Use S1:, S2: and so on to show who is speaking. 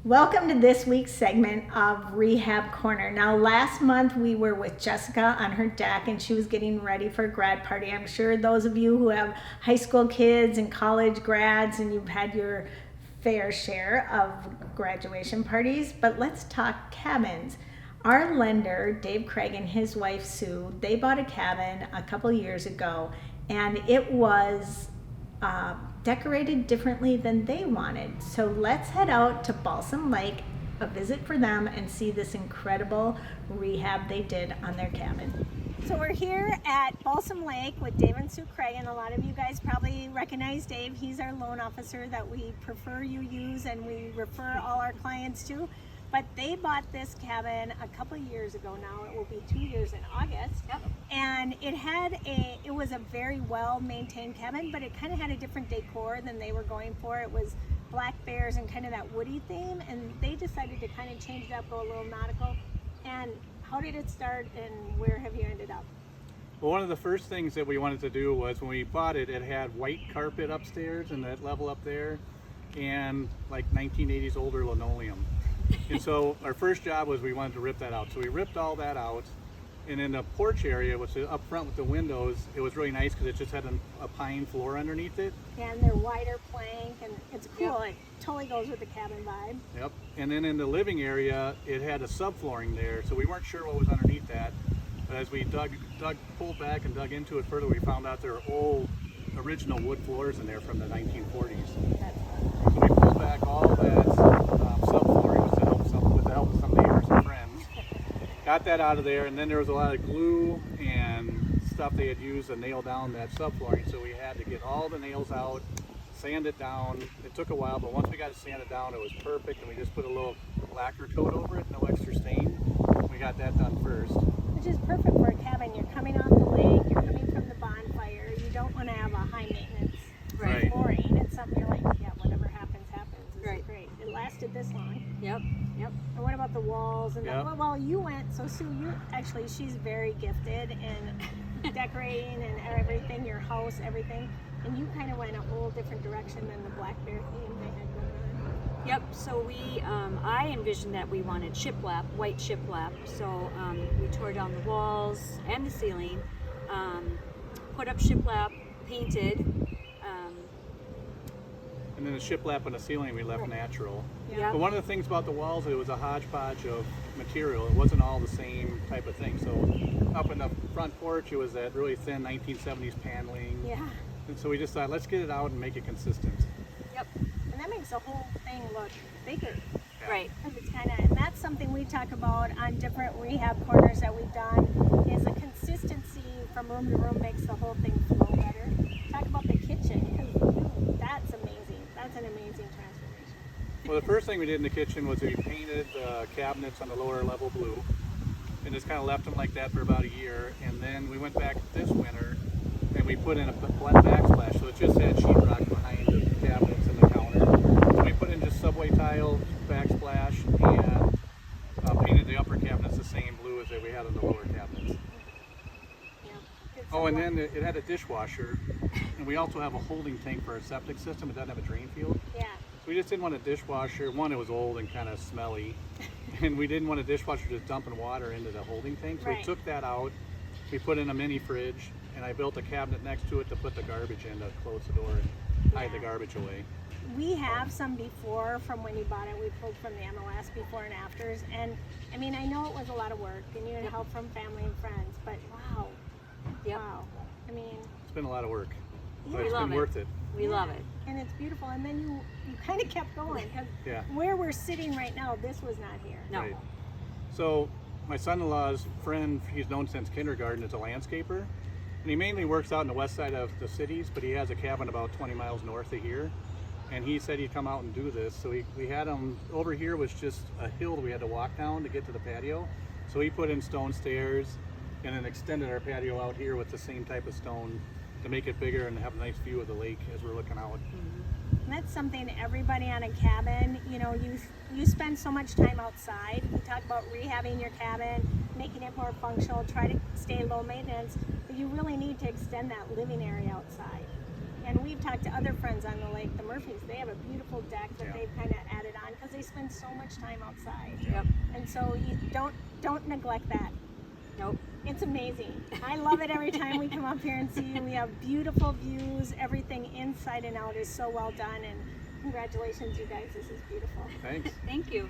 S1: Welcome to this week's segment of Rehab Corner. Now, last month we were with Jessica on her deck and she was getting ready for a grad party. I'm sure those of you who have high school kids and college grads and you've had your fair share of graduation parties, but let's talk cabins. Our lender, Dave Craig, and his wife Sue, they bought a cabin a couple years ago and it was decorated differently than they wanted. So let's head out to Balsam Lake, a visit for them, and see this incredible rehab they did on their cabin. So we're here at Balsam Lake with Dave and Sue Craig, and a lot of you guys probably recognize Dave. He's our loan officer that we prefer you use and we refer all our clients to. But they bought this cabin a couple of years ago now. It will be 2 years in August.
S2: Yep.
S1: And it was a very well maintained cabin, but it kind of had a different decor than they were going for. It was black bears and kind of that woody theme, and they decided to kind of change it up, go a little nautical. And how did it start and where have you ended up?
S3: Well, one of the first things that we wanted to do was when we bought it, it had white carpet upstairs and that level up there and like 1980s older linoleum. And so our first job was we wanted to rip that out. So we ripped all that out. And in the porch area, which is up front with the windows, it was really nice because it just had a pine floor underneath it.
S1: Yeah, and they're wider plank, and it's cool.
S2: Yep.
S1: It totally goes with the cabin vibe.
S3: Yep. And then in the living area, it had a subflooring there. So we weren't sure what was underneath that. But as we pulled back and dug into it further, we found out there were old original wood floors in there from the 1940s.
S1: That's
S3: So we pulled back all that subflooring with the help of some neighbors and friends. Got that out of there, and then there was a lot of glue and stuff they had used to nail down that subflooring. So we had to get all the nails out, sand it down. It took a while, but once we got it sanded down, it was perfect, and we just put a little lacquer coat over it, no extra stain. We got that done first.
S1: Which is perfect for a cabin. You're coming off the lake, you're coming from the bonfire. You don't want to have a high maintenance
S3: Right.
S1: flooring. It's something you're like, yeah, whatever happens, happens. This
S2: Right.
S1: is great. It lasted this long.
S2: Yep.
S1: And what about the walls? And
S3: Yep.
S1: well, you went, so Sue, she's very gifted in decorating and everything, your house, everything. And you kind of went a whole different direction than the black bear theme they had going on.
S2: Yep. So I envisioned that we wanted shiplap, white shiplap. So we tore down the walls and the ceiling, put up shiplap, painted.
S3: And then the shiplap on the ceiling we left natural.
S2: Yeah.
S3: But one of the things about the walls, it was a hodgepodge of material. It wasn't all the same type of thing. So up in the front porch, it was that really thin 1970s paneling.
S1: Yeah.
S3: And so we just thought, let's get it out and make it consistent.
S2: Yep.
S1: And that makes the whole thing look bigger.
S3: Yeah.
S2: Right.
S1: Because it's and that's something we talk about on different rehab corners that we've done, is the consistency from room to room makes the whole thing flow better. Talk about the kitchen, because that's amazing. That's an amazing transformation.
S3: Well, the first thing we did in the kitchen was we painted the cabinets on the lower level blue and just kind of left them like that for about a year. And then we went back this winter and we put in a blend backsplash. So it just had sheetrock behind the cabinets and the counter. So we put in just subway tile backsplash and painted the upper cabinets the same blue as that we had on the lower cabinets.
S1: Yeah.
S3: Oh, and then it had a dishwasher, and we also have a holding tank for our septic system. It doesn't have a drain field.
S1: Yeah.
S3: So we just didn't want a dishwasher. One, it was old and kind of smelly, and we didn't want a dishwasher just dumping water into the holding tank. So
S1: Right.
S3: we took that out. We put in a mini fridge, and I built a cabinet next to it to put the garbage in to close the door and hide the garbage away.
S1: We have some before from when you bought it. We pulled from the MLS before and afters. And I mean, I know it was a lot of work and you had help from family and friends, but wow.
S2: Yep.
S1: Wow. I mean,
S3: It's been a lot of work, but
S1: Yeah.
S3: it's
S2: love
S3: been
S2: it.
S3: worth it.
S2: We love it.
S1: and it's beautiful. And then you kind of kept going, because
S3: Yeah.
S1: where we're sitting right now, this was not here.
S2: No.
S3: Right. So my son-in-law's friend, he's known since kindergarten, is a landscaper. And he mainly works out in the west side of the cities, but he has a cabin about 20 miles north of here. And he said he'd come out and do this. So we had him, over here was just a hill that we had to walk down to get to the patio. So he put in stone stairs and then extended our patio out here with the same type of stone to make it bigger and have a nice view of the lake as we're looking out.
S1: And that's something everybody on a cabin, you spend so much time outside. We talk about rehabbing your cabin, making it more functional, try to stay low maintenance, but you really need to extend that living area outside. And we've talked to other friends on the lake, the Murphys. They have a beautiful deck that
S3: Yeah.
S1: they've kind of added on because they spend so much time outside.
S2: Yep.
S1: And so you don't neglect that.
S2: Nope.
S1: It's amazing. I love it every time we come up here and see you. We have beautiful views. Everything inside and out is so well done. And congratulations, you guys. This is beautiful.
S3: Thanks.
S2: Thank you.